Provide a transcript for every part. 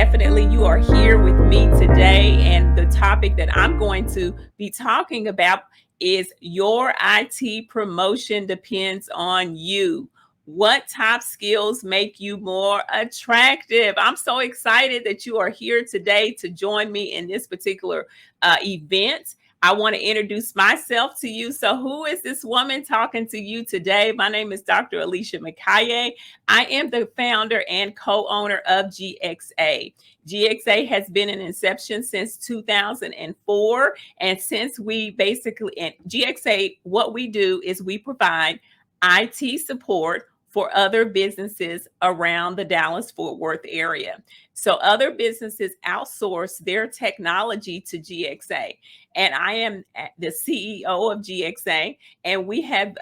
definitely you are here with me today. And the topic that I'm going to be talking about is your IT promotion depends on you. What top skills make you more attractive? I'm so excited that you are here today to join me in this particular event. I want to introduce myself to you. So, who is this woman talking to you today? My name is Dr. Alicia Makaye. I am the founder and co-owner of GXA. GXA has been in inception since 2004. And since we basically, and GXA, what we do is we provide IT support for other businesses around the Dallas-Fort Worth area. So other businesses outsource their technology to GXA. And I am the CEO of GXA. And we have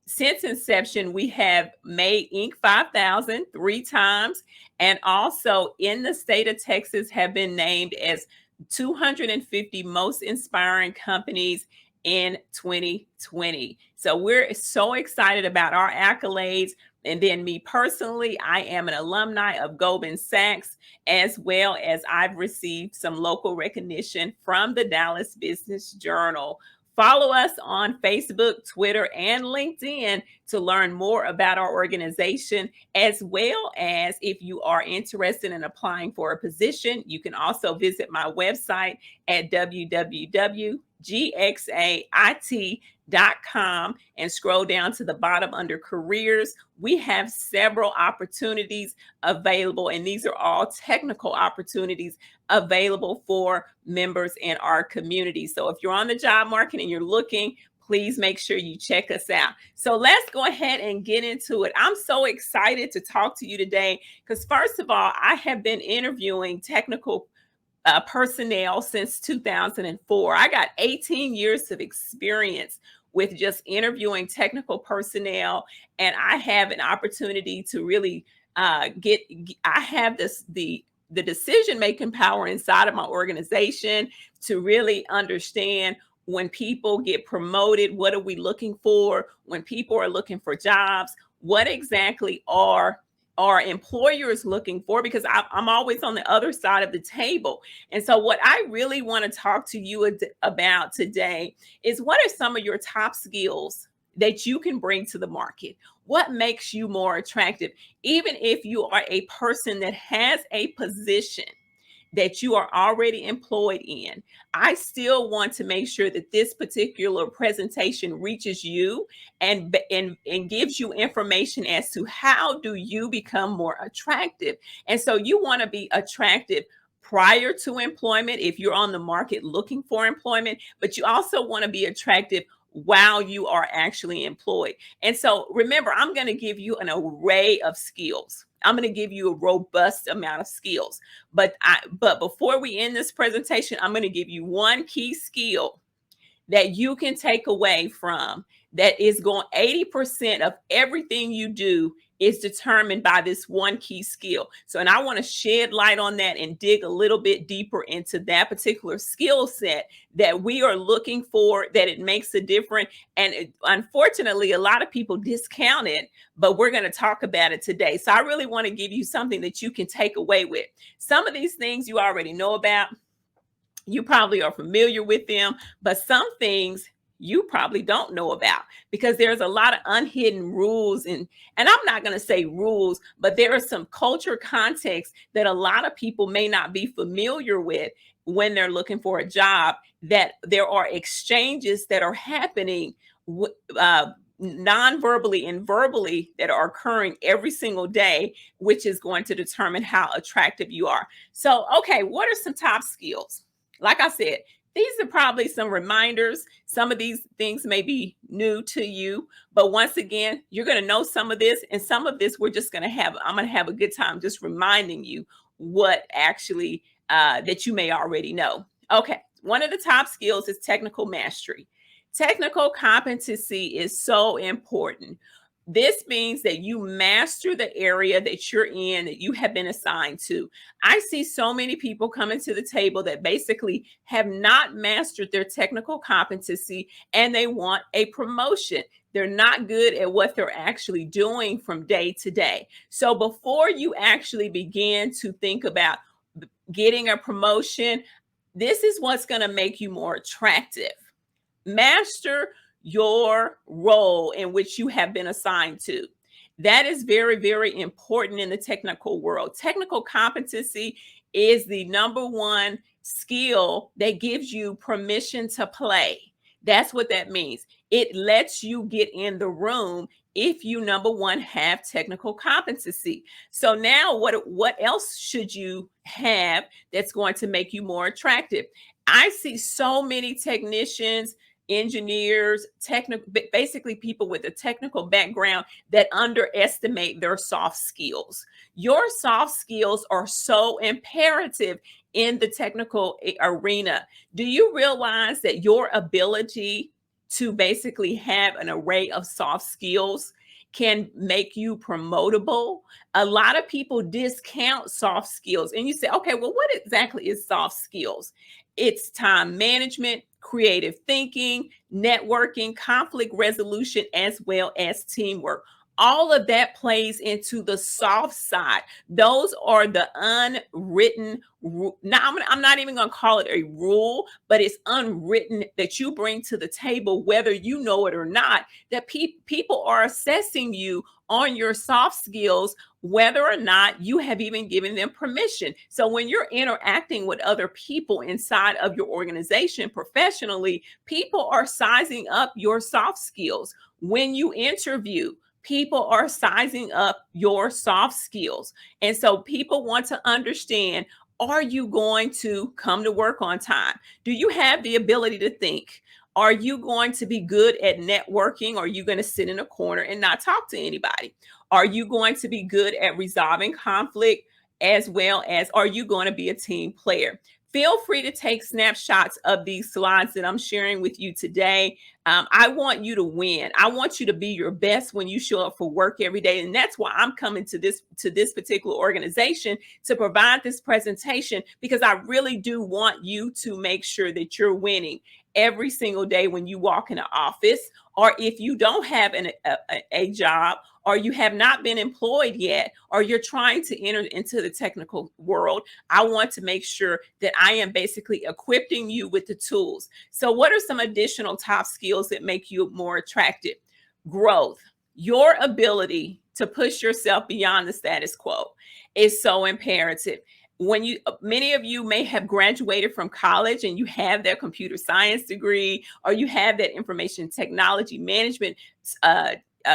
since inception, we have made Inc. 5000 three times, and also in the state of Texas have been named as 250 most inspiring companies in 2020. So we're so excited about our accolades. And then me personally, I am an alumni of Goldman Sachs, as well as I've received some local recognition from the Dallas Business Journal. Follow us on Facebook, Twitter, and LinkedIn to learn more about our organization, as well as if you are interested in applying for a position, you can also visit my website at www.gxait.com and scroll down to the bottom under careers. We have several opportunities available, and these are all technical opportunities available for members in our community. So if you're on the job market and you're looking, please make sure you check us out. So let's go ahead and get into it. I'm so excited to talk to you today because, first of all, I have been interviewing technical personnel since 2004. I got 18 years of experience with just interviewing technical personnel, and I have an opportunity to really I have the decision making power inside of my organization to really understand when people get promoted, what are we looking for? When people are looking for jobs, what exactly are employers looking for? Because I'm always on the other side of the table. And so what I really want to talk to you about today is, what are some of your top skills that you can bring to the market? What makes you more attractive? Even if you are a person that has a position that you are already employed in, I still want to make sure that this particular presentation reaches you and gives you information as to how do you become more attractive. And so you want to be attractive prior to employment if you're on the market looking for employment, but you also want to be attractive while you are actually employed. And so remember, I'm going to give you an array of skills. I'm going to give you a robust amount of skills. But before we end this presentation, I'm going to give you one key skill that you can take away from that is going 80% of everything you do is determined by this one key skill. So, and I want to shed light on that and dig a little bit deeper into that particular skill set that we are looking for, that it makes a difference. And unfortunately, a lot of people discount it, but we're going to talk about it today. So I really want to give you something that you can take away with. Some of these things you already know about. You probably are familiar with them, but some things you probably don't know about, because there's a lot of unhidden rules, and I'm not going to say rules, but there are some culture context that a lot of people may not be familiar with when they're looking for a job, that there are exchanges that are happening non-verbally and verbally that are occurring every single day, which is going to determine how attractive you are. So, okay, what are some top skills? Like I said, these are probably some reminders. Some of these things may be new to you, but once again, you're going to know some of this, and some of this I'm going to have a good time just reminding you what actually that you may already know. Okay, one of the top skills is technical mastery. Technical competency is so important. This means that you master the area that you're in, that you have been assigned to. I see so many people coming to the table that basically have not mastered their technical competency, and they want a promotion. They're not good at what they're actually doing from day to day. So before you actually begin to think about getting a promotion. This is what's going to make you more attractive. Master your role in which you have been assigned to. That is very, very important in the technical world. Technical competency is the number one skill that gives you permission to play. That's what that means. It lets you get in the room if you, number one, have technical competency. So now what else should you have that's going to make you more attractive? I see so many technicians, engineers, technical, basically people with a technical background that underestimate their soft skills. Your soft skills are so imperative in the technical arena. Do you realize that your ability to basically have an array of soft skills can make you promotable? A lot of people discount soft skills, and you say, okay, well, what exactly is soft skills? It's time management, creative thinking, networking, conflict resolution, as well as teamwork. All of that plays into the soft side. Those are the unwritten. Now, I'm not even going to call it a rule, but it's unwritten that you bring to the table, whether you know it or not, that people are assessing you on your soft skills, whether or not you have even given them permission. So when you're interacting with other people inside of your organization professionally, people are sizing up your soft skills. When you interview, people are sizing up your soft skills. And so people want to understand, are you going to come to work on time? Do you have the ability to think? Are you going to be good at networking? Or are you going to sit in a corner and not talk to anybody? Are you going to be good at resolving conflict, as well as are you going to be a team player? Feel free to take snapshots of these slides that I'm sharing with you today. I want you to win. I want you to be your best when you show up for work every day. And that's why I'm coming to this particular organization to provide this presentation, because I really do want you to make sure that you're winning every single day when you walk in the office, or if you don't have a job, or you have not been employed yet, or you're trying to enter into the technical world. I want to make sure that I am basically equipping you with the tools. So what are some additional top skills that make you more attractive? Growth. Your ability to push yourself beyond the status quo is so imperative. Many of you may have graduated from college and you have that computer science degree, or you have that information technology management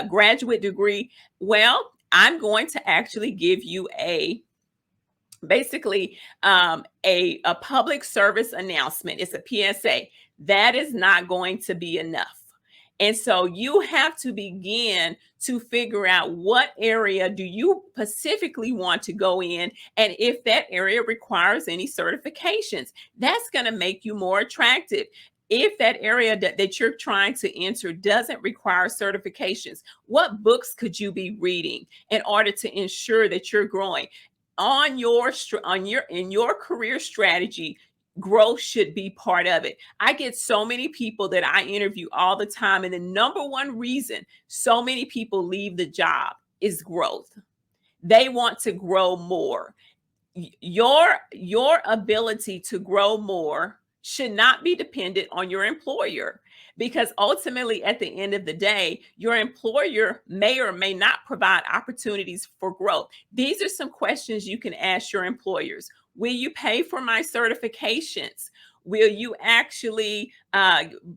graduate degree. Well, I'm going to actually give you basically a public service announcement. It's a PSA. That is not going to be enough. And so you have to begin to figure out what area do you specifically want to go in, and if that area requires any certifications. That's going to make you more attractive. If that area that you're trying to enter doesn't require certifications, what books could you be reading in order to ensure that you're growing? In your career strategy, growth should be part of it. I get so many people that I interview all the time, and the number one reason so many people leave the job is growth. They want to grow more. Your ability to grow more should not be dependent on your employer, because ultimately at the end of the day, your employer may or may not provide opportunities for growth. These are some questions you can ask your employers. Will you pay for my certifications? Will you actually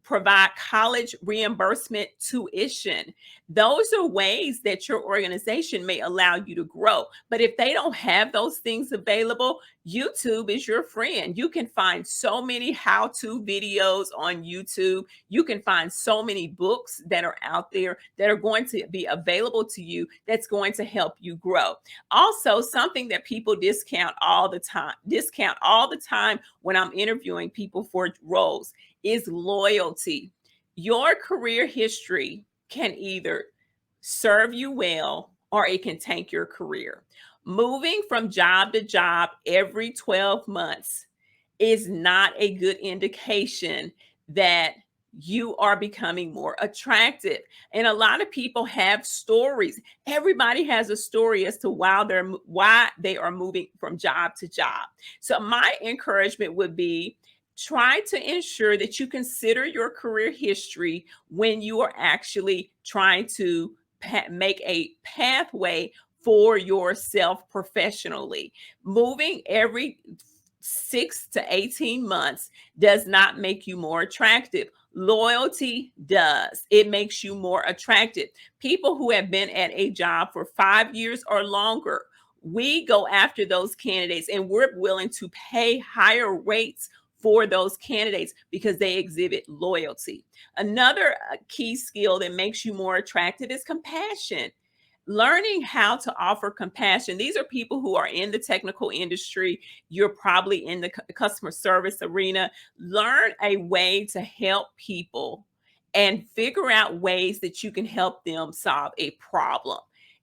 provide college reimbursement tuition? Those are ways that your organization may allow you to grow. But if they don't have those things available, YouTube is your friend. You can find so many how-to videos on YouTube. You can find so many books that are out there that are going to be available to you that's going to help you grow. Also, something that people discount all the time when I'm interviewing people for roles is loyalty. Your career history can either serve you well or it can tank your career. Moving from job to job every 12 months is not a good indication that you are becoming more attractive. And a lot of people have stories. Everybody has a story as to why they are moving from job to job. So my encouragement would be, try to ensure that you consider your career history when you are actually trying to make a pathway for yourself professionally. Moving every 6 to 18 months does not make you more attractive. Loyalty does. It makes you more attractive. People who have been at a job for 5 years or longer, we go after those candidates and we're willing to pay higher rates for those candidates because they exhibit loyalty. Another key skill that makes you more attractive is compassion. Learning how to offer compassion. These are people who are in the technical industry. You're probably in the customer service arena. Learn a way to help people and figure out ways that you can help them solve a problem.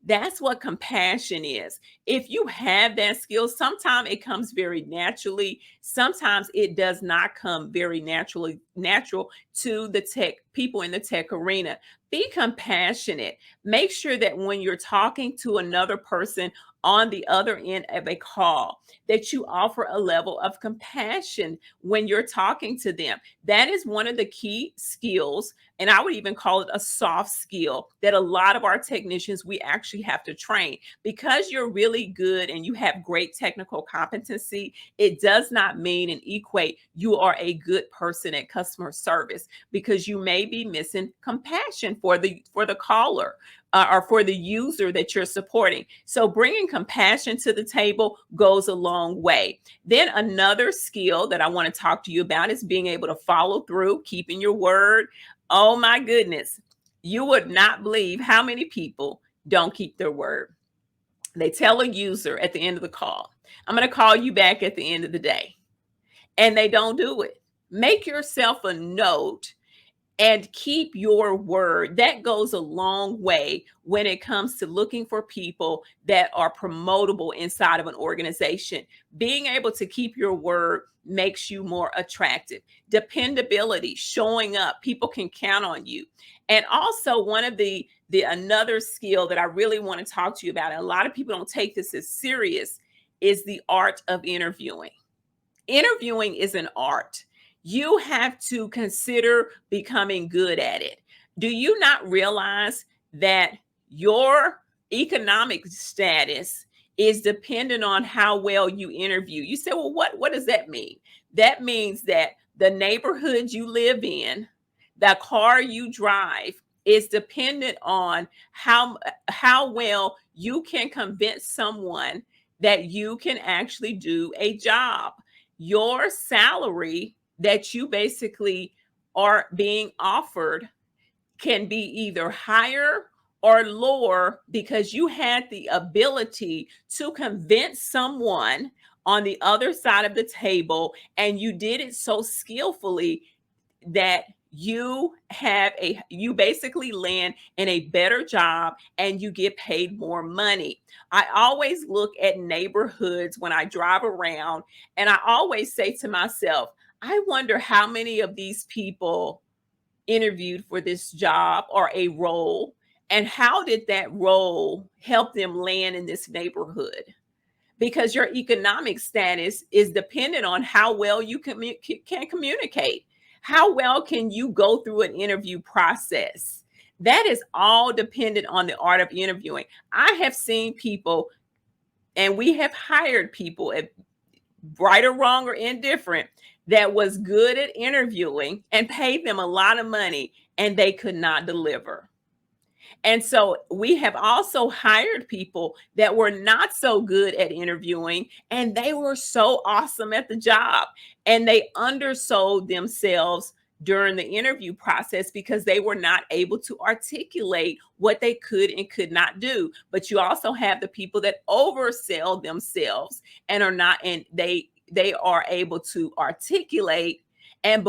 That's what compassion is. If you have that skill, sometimes it comes very naturally. Sometimes it does not come very natural to the tech people in the tech arena. Be compassionate. Make sure that when you're talking to another person on the other end of a call, that you offer a level of compassion when you're talking to them. That is one of the key skills, and I would even call it a soft skill, that a lot of our technicians, we actually have to train. Because you're really good and you have great technical competency, it does not mean and equate you are a good person at customer service, because you may be missing compassion for the caller, or for the user that you're supporting. So bringing compassion to the table goes a long way. Then another skill that I want to talk to you about is being able to follow through, keeping your word. Oh my goodness, you would not believe how many people don't keep their word. They tell a user at the end of the call, I'm going to call you back at the end of the day, and they don't do it. Make yourself a note and keep your word. That goes a long way when it comes to looking for people that are promotable inside of an organization. Being able to keep your word makes you more attractive. Dependability, showing up, people can count on you. And also one of the another skill that I really want to talk to you about, and a lot of people don't take this as serious, is the art of interviewing. Interviewing is an art. You have to consider becoming good at it. Do you not realize that your economic status is dependent on how well you interview? You say, well, what does that mean? That means that the neighborhood you live in, the car you drive, is dependent on how well you can convince someone that you can actually do a job. Your salary that you basically are being offered can be either higher or lower because you had the ability to convince someone on the other side of the table, and you did it so skillfully that you basically land in a better job and you get paid more money. I always look at neighborhoods when I drive around, and I always say to myself, I wonder how many of these people interviewed for this job or a role, and how did that role help them land in this neighborhood? Because your economic status is dependent on how well you can communicate. How well can you go through an interview process? That is all dependent on the art of interviewing. I have seen people, and we have hired people, at right or wrong or indifferent, that was good at interviewing and paid them a lot of money, and they could not deliver. And so we have also hired people that were not so good at interviewing, and they were so awesome at the job, and they undersold themselves during the interview process because they were not able to articulate what they could and could not do. But you also have the people that oversell themselves and are not, and they are able to articulate. And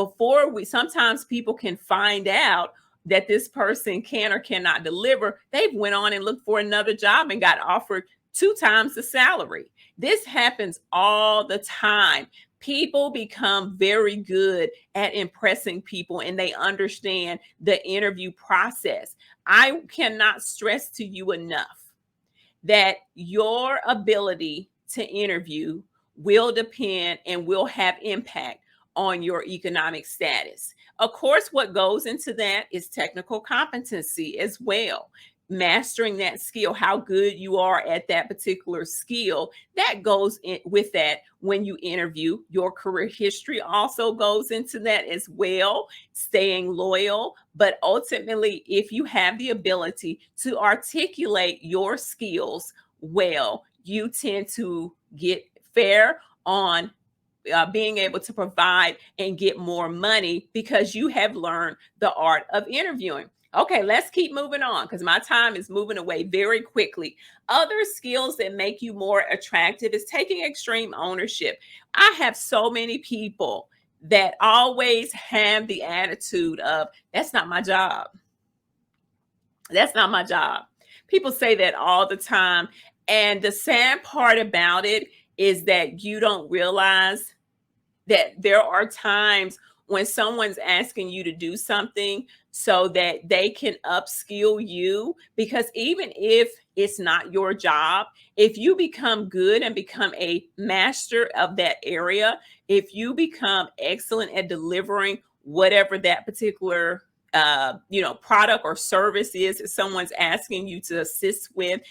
sometimes people can find out that this person can or cannot deliver, they've went on and looked for another job and got offered 2 times the salary. This happens all the time. People become very good at impressing people and they understand the interview process. I cannot stress to you enough that your ability to interview will depend and will have impact on your economic status. Of course, what goes into that is technical competency as well. Mastering that skill, how good you are at that particular skill, that goes in with that when you interview. Your career history also goes into that as well, staying loyal. But ultimately, if you have the ability to articulate your skills well, you tend to get fair on being able to provide and get more money because you have learned the art of interviewing. Okay, let's keep moving on because my time is moving away very quickly. Other skills that make you more attractive is taking extreme ownership. I have so many people that always have the attitude of, that's not my job. That's not my job. People say that all the time. And the sad part about it is that you don't realize that there are times when someone's asking you to do something so that they can upskill you. Because even if it's not your job, if you become good and become a master of that area, if you become excellent at delivering whatever that particular product or service is that someone's asking you to assist with,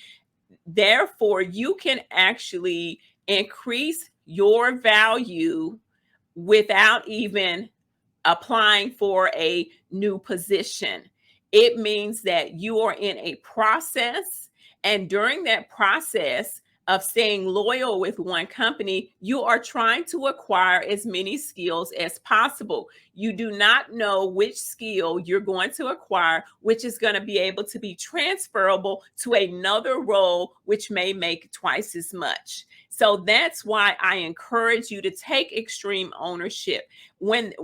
therefore you can actually increase your value without even applying for a new position. It means that you are in a process, and during that process of staying loyal with one company, you are trying to acquire as many skills as possible. You do not know which skill you're going to acquire, which is going to be able to be transferable to another role, which may make twice as much. So that's why I encourage you to take extreme ownership. When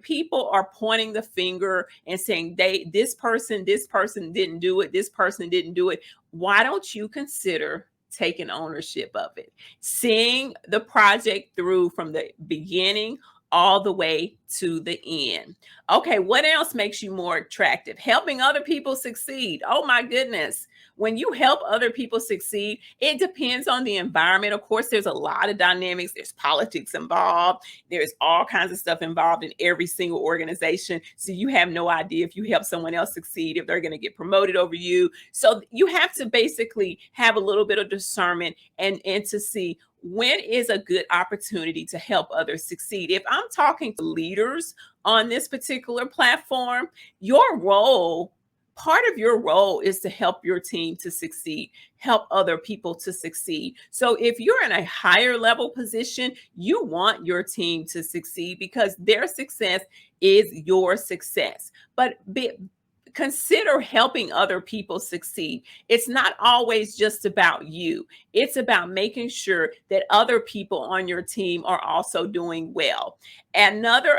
people are pointing the finger and saying this person didn't do it, this person didn't do it, why don't you consider taking ownership of it, seeing the project through from the beginning all the way to the end? Okay, what else makes you more attractive? Helping other people succeed. Oh my goodness. When you help other people succeed, it depends on the environment. Of course, there's a lot of dynamics. There's politics involved. There's all kinds of stuff involved in every single organization. So you have no idea if you help someone else succeed, if they're going to get promoted over you. So you have to basically have a little bit of discernment and to see when is a good opportunity to help others succeed. If I'm talking to leaders on this particular platform, part of your role is to help your team to succeed, help other people to succeed. So if you're in a higher level position, you want your team to succeed because their success is your success. But consider helping other people succeed. It's not always just about you. It's about making sure that other people on your team are also doing well. Another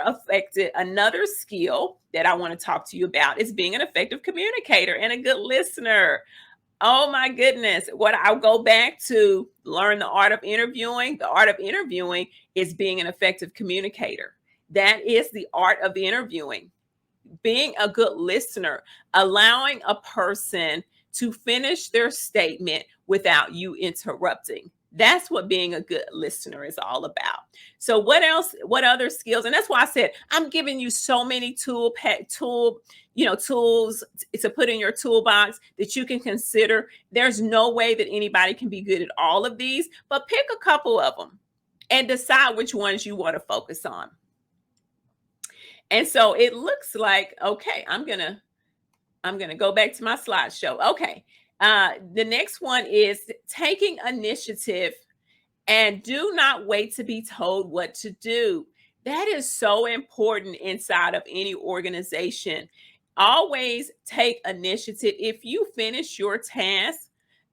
skill that I want to talk to you about is being an effective communicator and a good listener. Oh my goodness. What I'll go back to learn the art of interviewing. The art of interviewing is being an effective communicator. That is the art of interviewing. Being a good listener, allowing a person to finish their statement without you interrupting. That's what being a good listener is all about. So what else, what other skills? And that's why I said, I'm giving you so many tools to put in your toolbox that you can consider. There's no way that anybody can be good at all of these, but pick a couple of them and decide which ones you want to focus on. And so it looks like, okay, I'm gonna go back to my slideshow. Okay. The next one is taking initiative and do not wait to be told what to do. That is so important inside of any organization. Always take initiative. If you finish your task,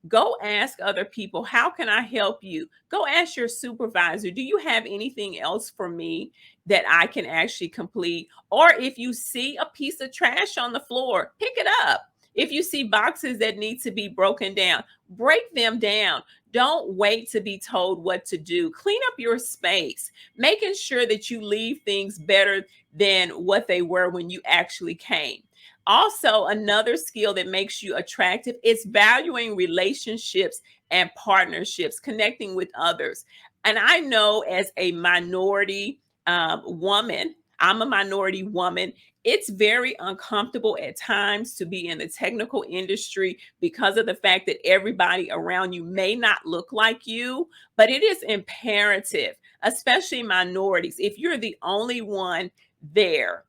go ask other people, how can I help you? Go ask your supervisor, do you have anything else for me that I can actually complete? Or if you see a piece of trash on the floor, pick it up. If you see boxes that need to be broken down, break them down. Don't wait to be told what to do. Clean up your space, making sure that you leave things better than what they were when you actually came. Also, another skill that makes you attractive is valuing relationships and partnerships, connecting with others. And I know as a minority woman, I'm a minority woman. It's very uncomfortable at times to be in the technical industry because of the fact that everybody around you may not look like you, but it is imperative, especially minorities. If you're the only one there,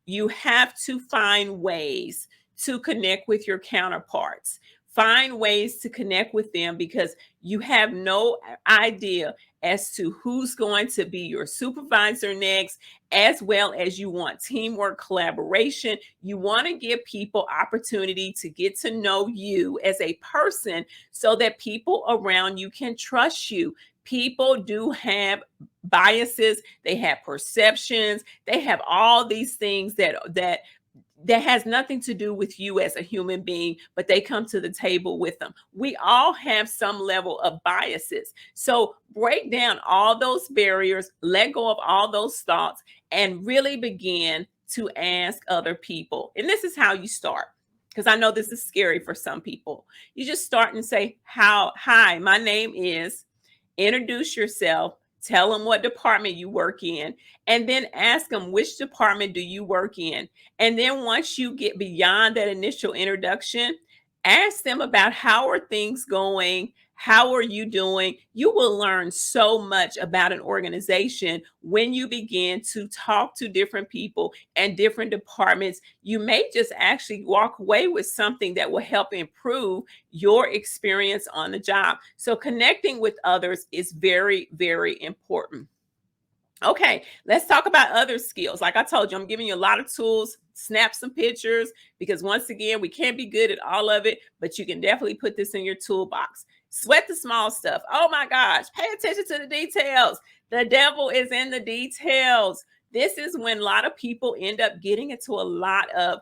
you have to find ways to connect with your counterparts. Find ways to connect with them because you have no idea as to who's going to be your supervisor next, as well as you want teamwork, collaboration. You want to give people opportunity to get to know you as a person so that people around you can trust you. People do have biases, they have perceptions, they have all these things that has nothing to do with you as a human being, but they come to the table with them. We all have some level of biases. So break down all those barriers, let go of all those thoughts, and really begin to ask other people. And this is how you start. Because I know this is scary for some people. You just start and say, hi, my name is, introduce yourself, tell them what department you work in, and then ask them, which department do you work in? And then once you get beyond that initial introduction, ask them about how are things going? How are you doing? You will learn so much about an organization when you begin to talk to different people and different departments. You may just actually walk away with something that will help improve your experience on the job. So connecting with others is very, very important. Okay, let's talk about other skills. Like I told you, I'm giving you a lot of tools. Snap some pictures because once again, we can't be good at all of it, but you can definitely put this in your toolbox. Sweat the small stuff. Oh my gosh, pay attention to the details. The devil is in the details. This is when a lot of people end up getting into a lot of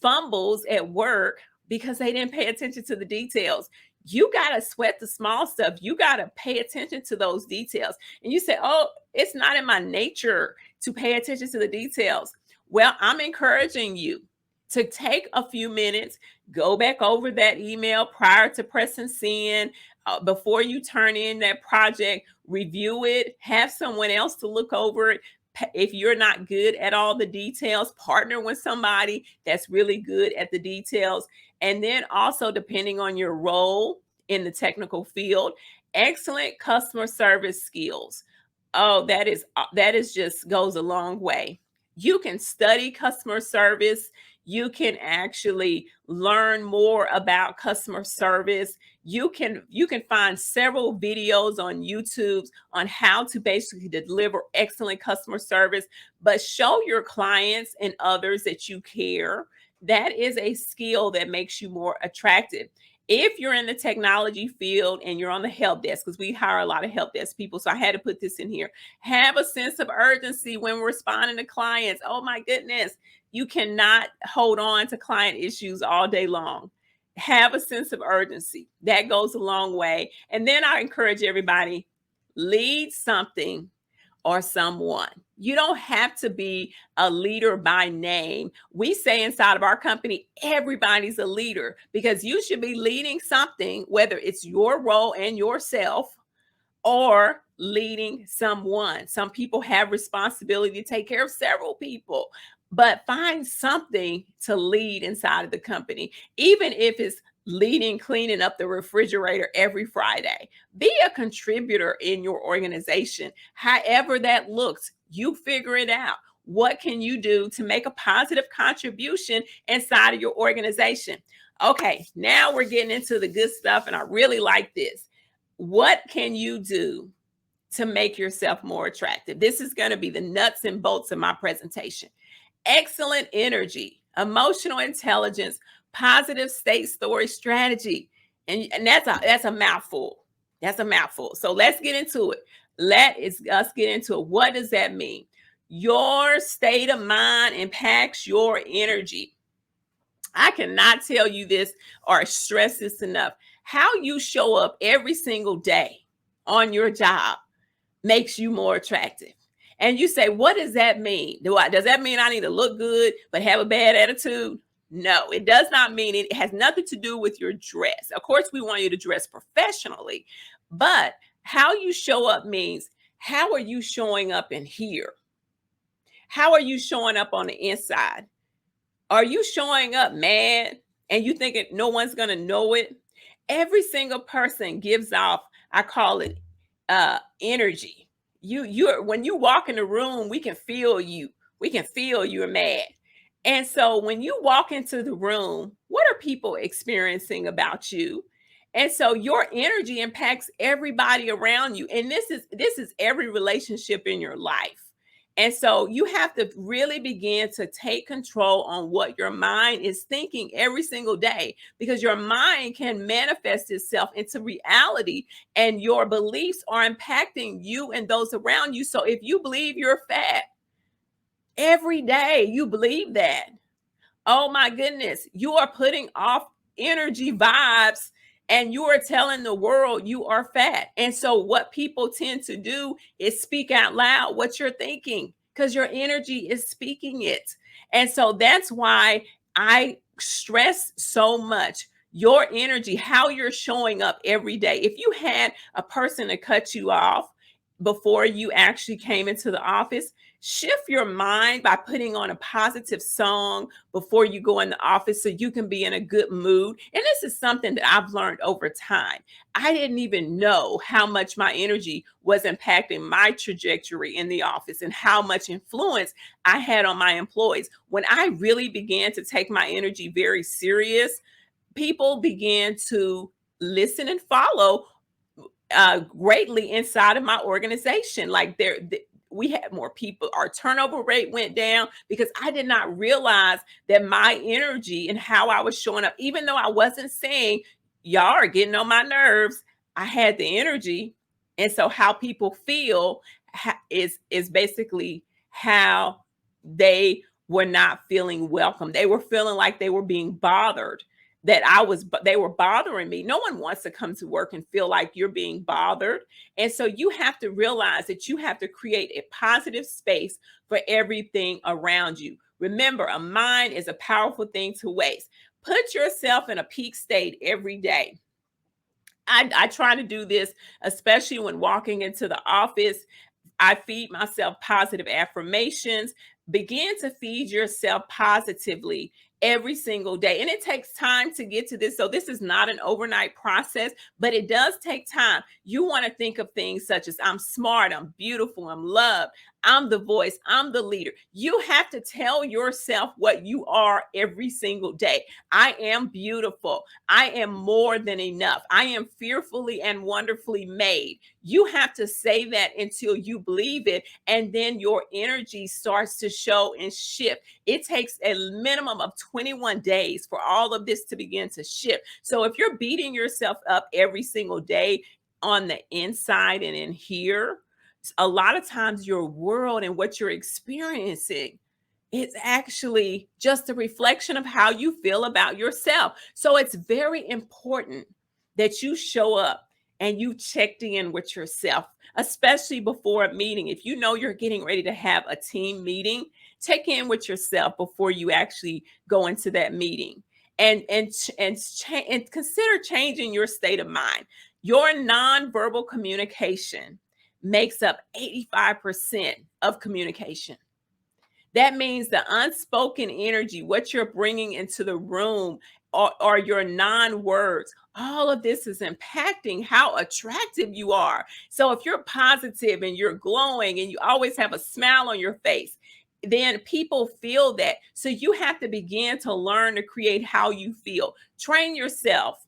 fumbles at work because they didn't pay attention to the details. You got to sweat the small stuff. You got to pay attention to those details. And you say, oh, it's not in my nature to pay attention to the details. Well, I'm encouraging you to take a few minutes, go back over that email prior to pressing send, before you turn in that project, review it, have someone else to look over it. If you're not good at all the details, partner with somebody that's really good at the details. And then also, depending on your role in the technical field, excellent customer service skills. Oh, that is just goes a long way. You can study customer service. You can actually learn more about customer service. You can find several videos on YouTube on how to basically deliver excellent customer service, but show your clients and others that you care. That is a skill that makes you more attractive. If you're in the technology field and you're on the help desk, because we hire a lot of help desk people, so I had to put this in here. Have a sense of urgency when responding to clients. Oh my goodness, you cannot hold on to client issues all day long. Have a sense of urgency. That goes a long way. And then I encourage everybody, lead something or someone. You don't have to be a leader by name. We say inside of our company, everybody's a leader because you should be leading something, whether it's your role and yourself or leading someone. Some people have responsibility to take care of several people, but find something to lead inside of the company, even if it's leading cleaning up the refrigerator every Friday. Be a contributor in your organization. However that looks, you figure it out. What can you do to make a positive contribution inside of your organization? Okay, now we're getting into the good stuff, and I really like this. What can you do to make yourself more attractive? This is going to be the nuts and bolts of my presentation. Excellent energy, emotional intelligence, positive state story strategy. And that's a mouthful. That's a mouthful. So let's get into it. Us get into it. What does that mean? Your state of mind impacts your energy. I cannot tell you this or stress this enough. How you show up every single day on your job makes you more attractive. And you say, what does that mean? Does that mean I need to look good but have a bad attitude? No, it does not mean it. It has nothing to do with your dress. Of course, we want you to dress professionally, but how you show up means, how are you showing up in here? How are you showing up on the inside? Are you showing up mad and you thinking no one's going to know it? Every single person gives off, I call it energy. You're when you walk in the room, we can feel you. We can feel you're mad. And so when you walk into the room, what are people experiencing about you? And so your energy impacts everybody around you. And this is every relationship in your life. And so you have to really begin to take control on what your mind is thinking every single day, because your mind can manifest itself into reality and your beliefs are impacting you and those around you. So if you believe you're fat every day, you believe that. Oh my goodness, you are putting off energy vibes and you are telling the world you are fat. And so, what people tend to do is speak out loud what you're thinking because your energy is speaking it. And so, that's why I stress so much your energy, how you're showing up every day. If you had a person to cut you off before you actually came into the office, shift your mind by putting on a positive song before you go in the office so you can be in a good mood. And this is something that I've learned over time. I didn't even know how much my energy was impacting my trajectory in the office and how much influence I had on my employees. When I really began to take my energy very serious, people began to listen and follow greatly inside of my organization. Like we had more people. Our turnover rate went down because I did not realize that my energy and how I was showing up, even though I wasn't saying y'all are getting on my nerves, I had the energy. And so how people feel is basically how they were not feeling welcome. They were feeling like they were being bothered, that they were bothering me. No one wants to come to work and feel like you're being bothered. And so you have to realize that you have to create a positive space for everything around you. Remember, a mind is a powerful thing to waste. Put yourself in a peak state every day. I try to do this, especially when walking into the office. I feed myself positive affirmations. Begin to feed yourself positively every single day. And it takes time to get to this. So this is not an overnight process, but it does take time. You want to think of things such as, I'm smart, I'm beautiful, I'm loved, I'm the voice, I'm the leader. You have to tell yourself what you are every single day. I am beautiful. I am more than enough. I am fearfully and wonderfully made. You have to say that until you believe it, and then your energy starts to show and shift. It takes a minimum of 21 days for all of this to begin to shift. So if you're beating yourself up every single day on the inside and in here, a lot of times your world and what you're experiencing is actually just a reflection of how you feel about yourself. So it's very important that you show up and you checked in with yourself, especially before a meeting. If you know you're getting ready to have a team meeting, check in with yourself before you actually go into that meeting, and consider changing your state of mind. Your nonverbal communication makes up 85% of communication. That means the unspoken energy, what you're bringing into the room, or your non-words. All of this is impacting how attractive you are. So if you're positive and you're glowing and you always have a smile on your face, then people feel that. So you have to begin to learn to create how you feel. Train yourself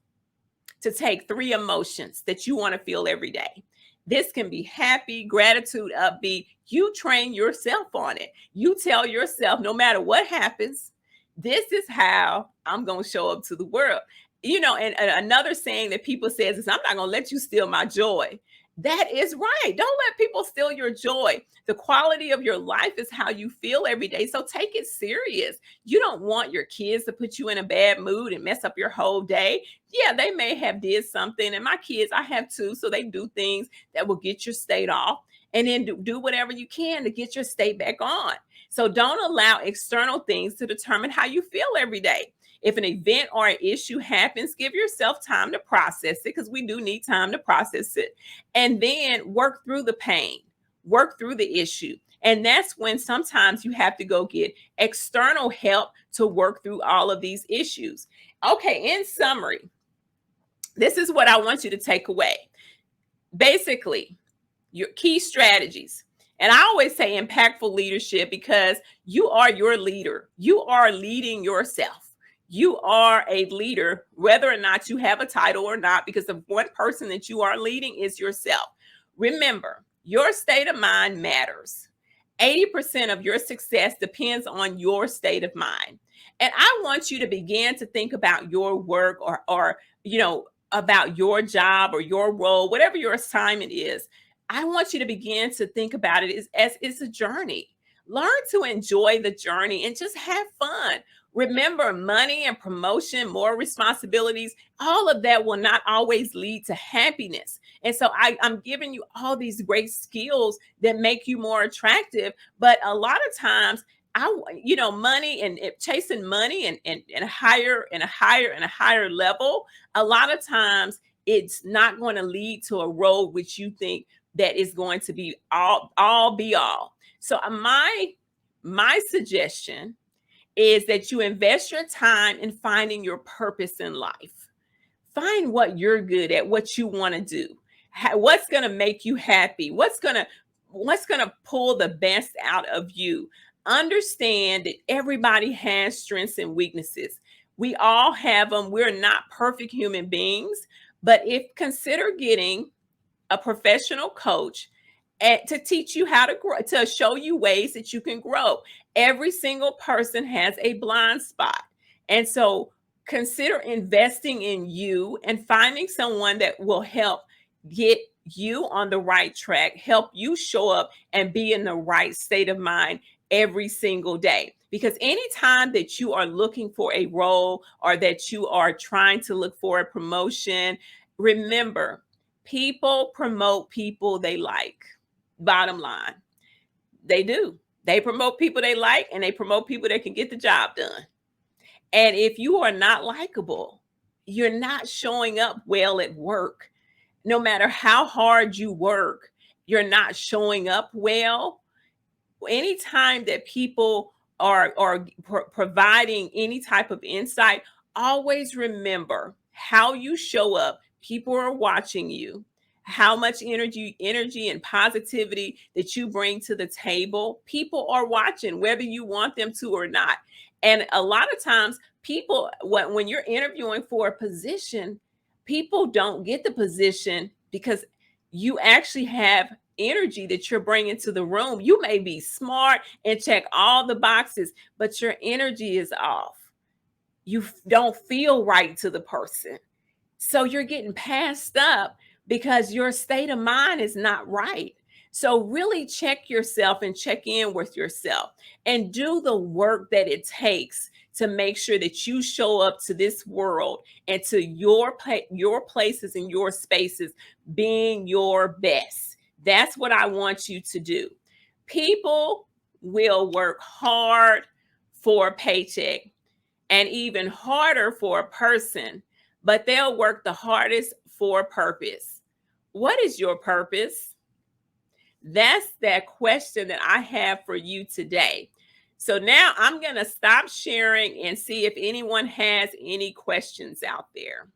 to take 3 emotions that you want to feel every day. This can be happy, gratitude, upbeat. You train yourself on it. You tell yourself, no matter what happens, this is how I'm going to show up to the world. And another saying that people says is, I'm not going to let you steal my joy. That is right. Don't let people steal your joy. The quality of your life is how you feel every day. So take it serious. You don't want your kids to put you in a bad mood and mess up your whole day. Yeah, they may have did something. And my kids, I have two, so they do things that will get your state off. And then do whatever you can to get your state back on. So don't allow external things to determine how you feel every day. If an event or an issue happens, give yourself time to process it, because we do need time to process it, and then work through the pain, work through the issue. And that's when sometimes you have to go get external help to work through all of these issues. Okay, in summary, this is what I want you to take away. Basically, your key strategies. And I always say impactful leadership, because you are your leader. You are leading yourself. You are a leader, whether or not you have a title or not, because the one person that you are leading is yourself. Remember, your state of mind matters. 80% of your success depends on your state of mind. And I want you to begin to think about your work, or about your job or your role, whatever your assignment is. I want you to begin to think about it as it's a journey. Learn to enjoy the journey and just have fun. Remember, money and promotion, more responsibilities, all of that will not always lead to happiness. And so I'm giving you all these great skills that make you more attractive. But a lot of times, money and chasing money and higher and a higher and a higher level, a lot of times it's not going to lead to a road which you think that is going to be all be all. So my suggestion is that you invest your time in finding your purpose in life. Find what you're good at, what you want to do, what's going to make you happy, what's going to pull the best out of you. Understand that everybody has strengths and weaknesses. We all have them. We're not perfect human beings, but if consider getting a professional coach to teach you how to grow, to show you ways that you can grow. Every single person has a blind spot. And so consider investing in you and finding someone that will help get you on the right track, help you show up and be in the right state of mind every single day. Because anytime that you are looking for a role or that you are trying to look for a promotion, remember, people promote people they like. Bottom line, they do. They promote people they like, and they promote people that can get the job done. And if you are not likable, you're not showing up well at work. No matter how hard you work, you're not showing up well. Anytime that people are providing any type of insight, always remember how you show up. People are watching you. How much energy and positivity that you bring to the table. People are watching, whether you want them to or not. And a lot of times, people, when you're interviewing for a position, people don't get the position because you actually have energy that you're bringing to the room. You may be smart and check all the boxes, but your energy is off. You don't feel right to the person. So you're getting passed up because your state of mind is not right. So really check yourself and check in with yourself and do the work that it takes to make sure that you show up to this world and to your places and your spaces being your best. That's what I want you to do. People will work hard for a paycheck and even harder for a person, but they'll work the hardest for a purpose. What is your purpose? That's that question that I have for you today. So now I'm going to stop sharing and see if anyone has any questions out there.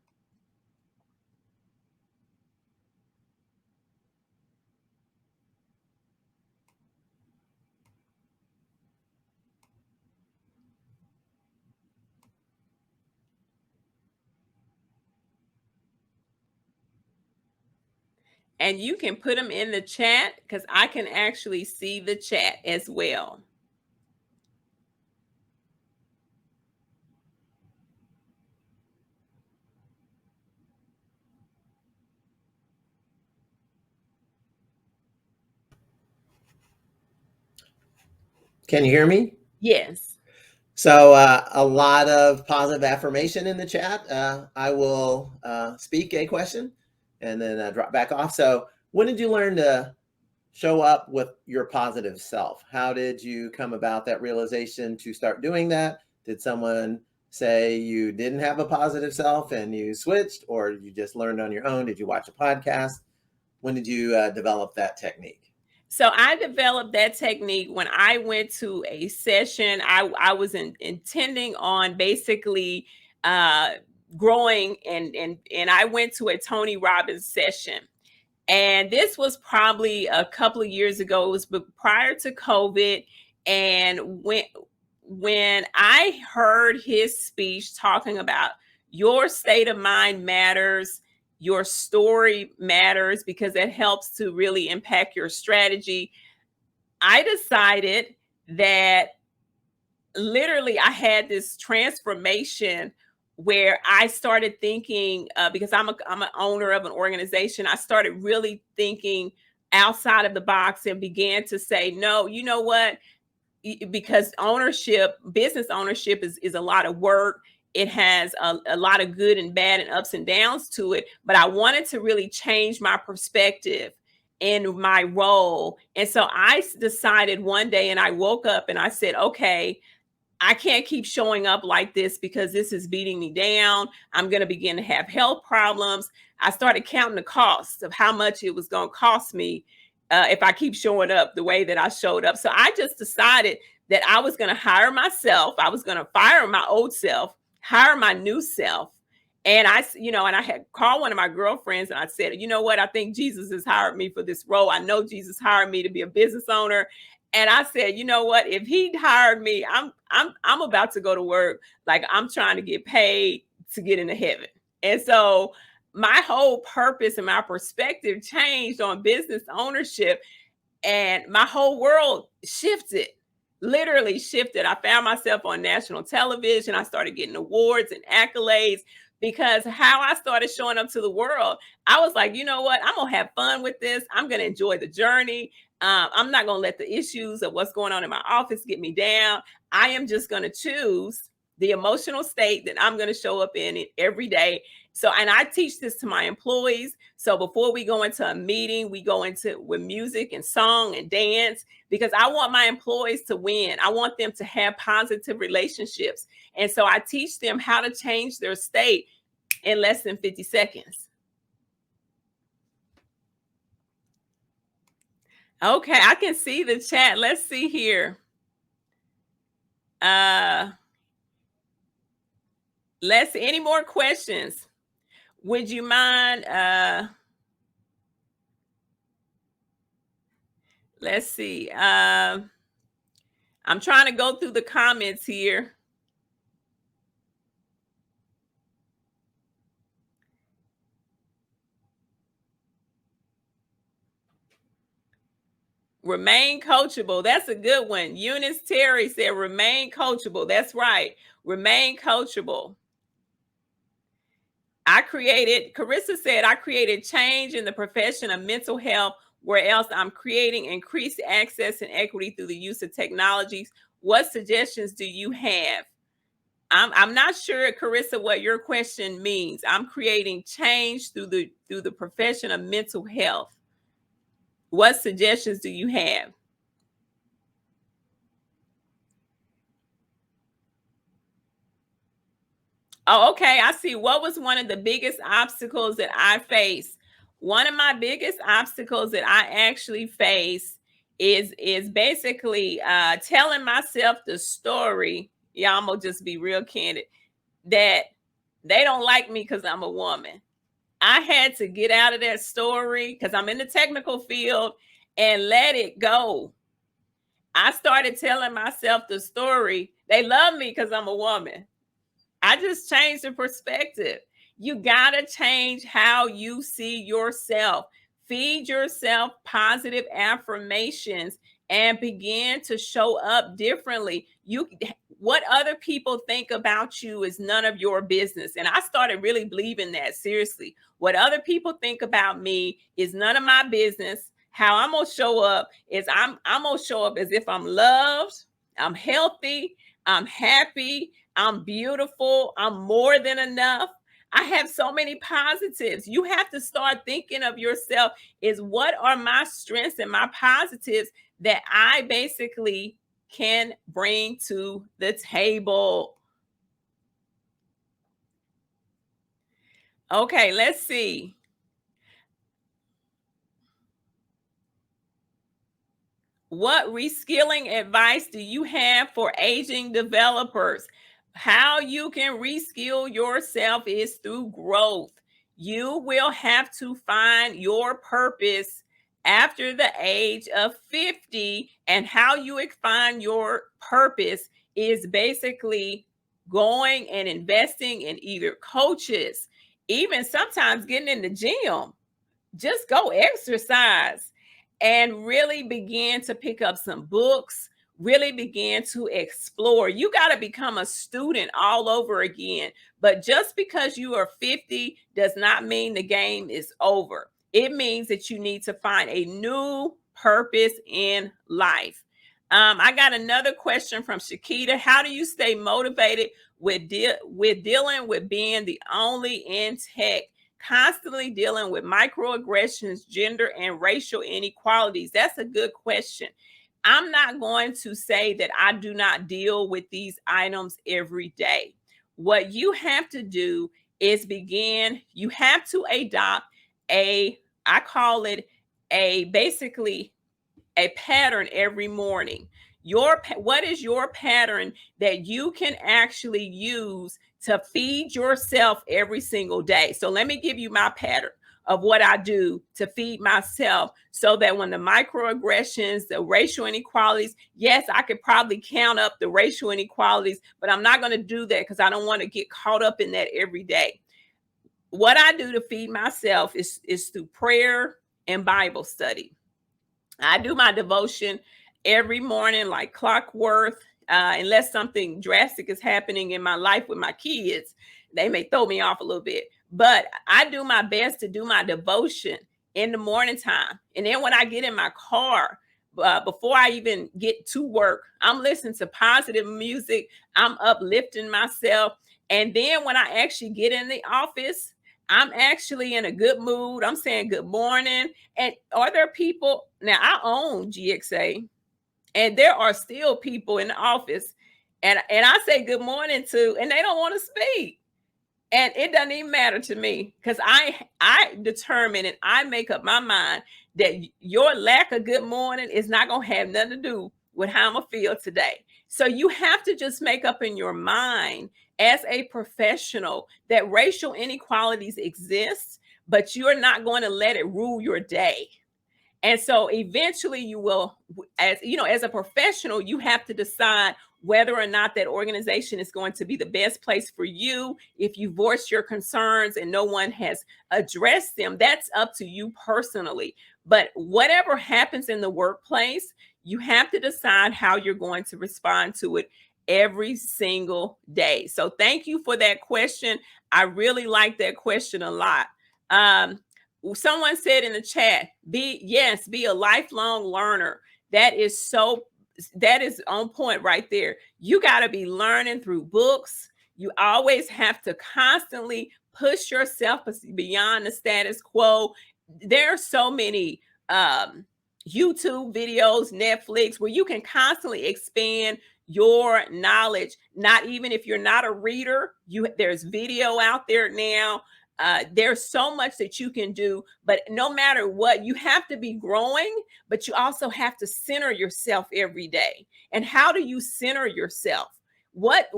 And you can put them in the chat because I can actually see the chat as well. Can you hear me? Yes. So a lot of positive affirmation in the chat. I will speak a question and then drop back off. So when did you learn to show up with your positive self? How did you come about that realization to start doing that? Did someone say you didn't have a positive self and you switched, or you just learned on your own? Did you watch a podcast? When did you develop that technique? So I developed that technique when I went to a session. I was intending on basically uh, growing, and I went to a Tony Robbins session. And this was probably a couple of years ago. It was prior to COVID. And when I heard his speech talking about your state of mind matters, your story matters because it helps to really impact your strategy. I decided that literally I had this transformation where I started thinking, because I'm an owner of an organization. I started really thinking outside of the box and began to say, no, you know what? Because ownership, business ownership is a lot of work. It has a lot of good and bad and ups and downs to it. But I wanted to really change my perspective in my role. And so I decided one day, and I woke up and I said, okay, I can't keep showing up like this because this is beating me down. I'm going to begin to have health problems. I started counting the costs of how much it was going to cost me if I keep showing up the way that I showed up. So I just decided that I was going to hire myself. I was going to fire my old self, hire my new self. And and I had called one of my girlfriends and I said, you know what? I think Jesus has hired me for this role. I know Jesus hired me to be a business owner. And I said, you know what? If he hired me, I'm about to go to work like I'm trying to get paid to get into heaven. And so my whole purpose and my perspective changed on business ownership, and my whole world shifted, literally shifted. I found myself on national television. I started getting awards and accolades because how I started showing up to the world, I was like, you know what? I'm going to have fun with this. I'm going to enjoy the journey. I'm not going to let the issues of what's going on in my office get me down. I am just going to choose the emotional state that I'm going to show up in it every day. So, and I teach this to my employees. So before we go into a meeting, we go into with music and song and dance because I want my employees to win. I want them to have positive relationships. And so I teach them how to change their state in less than 50 seconds. Okay, I can see the chat. Let's see here. Let's see. Any more questions? Would you mind let's see. I'm trying to go through the comments here. Remain coachable. That's a good one. Eunice Terry said, remain coachable. That's right. Remain coachable. Carissa said, I created change in the profession of mental health, where else I'm creating increased access and equity through the use of technologies. What suggestions do you have? I'm not sure, Carissa, what your question means. I'm creating change through the profession of mental health. What suggestions do you have? Oh, okay. I see. What was one of the biggest obstacles that I faced? One of my biggest obstacles that I actually face is basically telling myself the story. Yeah, I'm gonna just be real candid that they don't like me because I'm a woman. I had to get out of that story because I'm in the technical field and let it go. I started telling myself the story. They love me because I'm a woman. I just changed the perspective. You got to change how you see yourself. Feed yourself positive affirmations and begin to show up differently. What other people think about you is none of your business. And I started really believing that seriously. What other people think about me is none of my business. How I'm going to show up is I'm going to show up as if I'm loved. I'm healthy, I'm happy, I'm beautiful, I'm more than enough. I have so many positives. You have to start thinking of yourself is what are my strengths and my positives that I basically can bring to the table. Okay, let's see. What reskilling advice do you have for aging developers? How you can reskill yourself is through growth. You will have to find your purpose after the age of 50, and how you find your purpose is basically going and investing in either coaches, even sometimes getting in the gym. Just go exercise and really begin to pick up some books, really begin to explore. You got to become a student all over again. But just because you are 50 does not mean the game is over. It means that you need to find a new purpose in life. I got another question from Shakita. How do you stay motivated with dealing with being the only in tech? Constantly dealing with microaggressions, gender, and racial inequalities? That's a good question. I'm not going to say that I do not deal with these items every day. What you have to do is you have to adopt I call it basically a pattern every morning. What is your pattern that you can actually use to feed yourself every single day? So let me give you my pattern of what I do to feed myself, so that when the microaggressions, the racial inequalities, yes, I could probably count up the racial inequalities, but I'm not going to do that because I don't want to get caught up in that every day. What I do to feed myself is through prayer and Bible study. I do my devotion every morning like clockwork, unless something drastic is happening in my life with my kids. They may throw me off a little bit, but I do my best to do my devotion in the morning time. And then when I get in my car, before I even get to work, I'm listening to positive music. I'm uplifting myself. And then when I actually get in the office, I'm actually in a good mood. I'm saying good morning. And are there people now? I own GXA, and there are still people in the office, and I say good morning to, and they don't want to speak. And it doesn't even matter to me, because I determine and I make up my mind that your lack of good morning is not going to have nothing to do with how I'm going to feel today. So you have to just make up in your mind as a professional that racial inequalities exist, but you're not going to let it rule your day. And so eventually you will, as you know, as a professional, you have to decide whether or not that organization is going to be the best place for you. If you voice your concerns and no one has addressed them, that's up to you personally. But whatever happens in the workplace, you have to decide how you're going to respond to it every single day. So thank you for that question. I really like that question a lot. Someone said in the chat, be a lifelong learner. That is on point right there. You got to be learning through books. You always have to constantly push yourself beyond the status quo. There are so many YouTube videos, Netflix, where you can constantly expand your knowledge. Not even if you're not a reader, there's video out there now. There's so much that you can do, but no matter what, you have to be growing, but you also have to center yourself every day. And how do you center yourself? What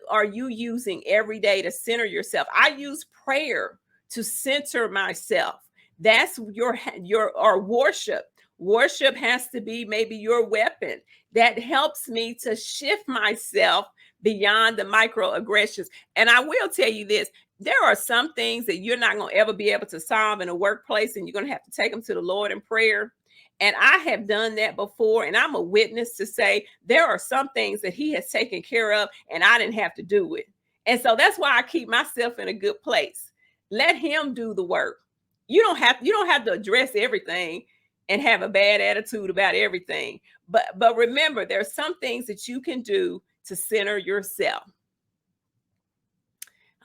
are you using every day to center yourself? I use prayer to center myself. That's your or worship. Worship has to be maybe your weapon that helps me to shift myself beyond the microaggressions. And I will tell you this, there are some things that you're not going to ever be able to solve in a workplace, and you're going to have to take them to the Lord in prayer. And I have done that before, and I'm a witness to say there are some things that he has taken care of, and I didn't have to do it. And so that's why I keep myself in a good place. Let him do the work. You don't have to address everything. and have a bad attitude about everything. But remember, there's some things that you can do to center yourself.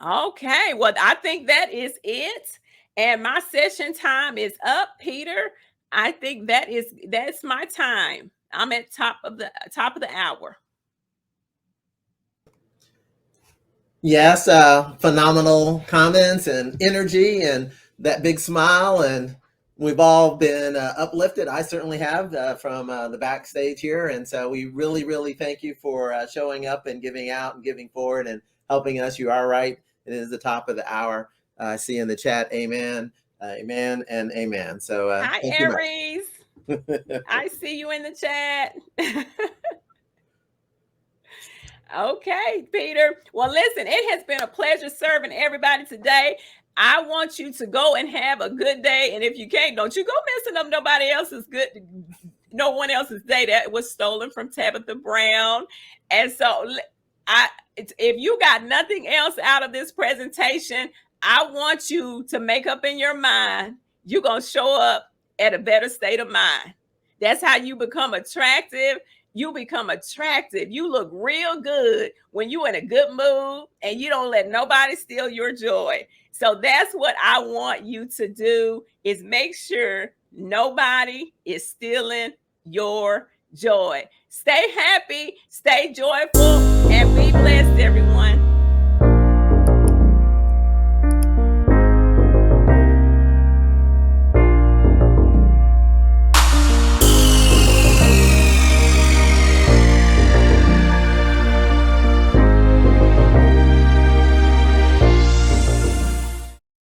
Okay, well, I think that is it. And my session time is up, Peter. I think that's my time. I'm at top of the hour. Yes, phenomenal comments and energy and that big smile. And we've all been uplifted. I certainly have from the backstage here. And so we really, really thank you for showing up and giving out and giving forward and helping us. You are right. It is the top of the hour. I see in the chat, amen, amen, and amen. So Hi, thank you Aries. I see you in the chat. Okay, Peter. Well, listen, it has been a pleasure serving everybody today. I want you to go and have a good day. And if you can't, don't you go messing up no one else's day that was stolen from Tabitha Brown. And so if you got nothing else out of this presentation, I want you to make up in your mind, you're going to show up at a better state of mind. That's how you become attractive. You become attractive. You look real good when you're in a good mood and you don't let nobody steal your joy. So that's what I want you to do, is make sure nobody is stealing your joy. Stay happy, stay joyful, and be blessed, everyone.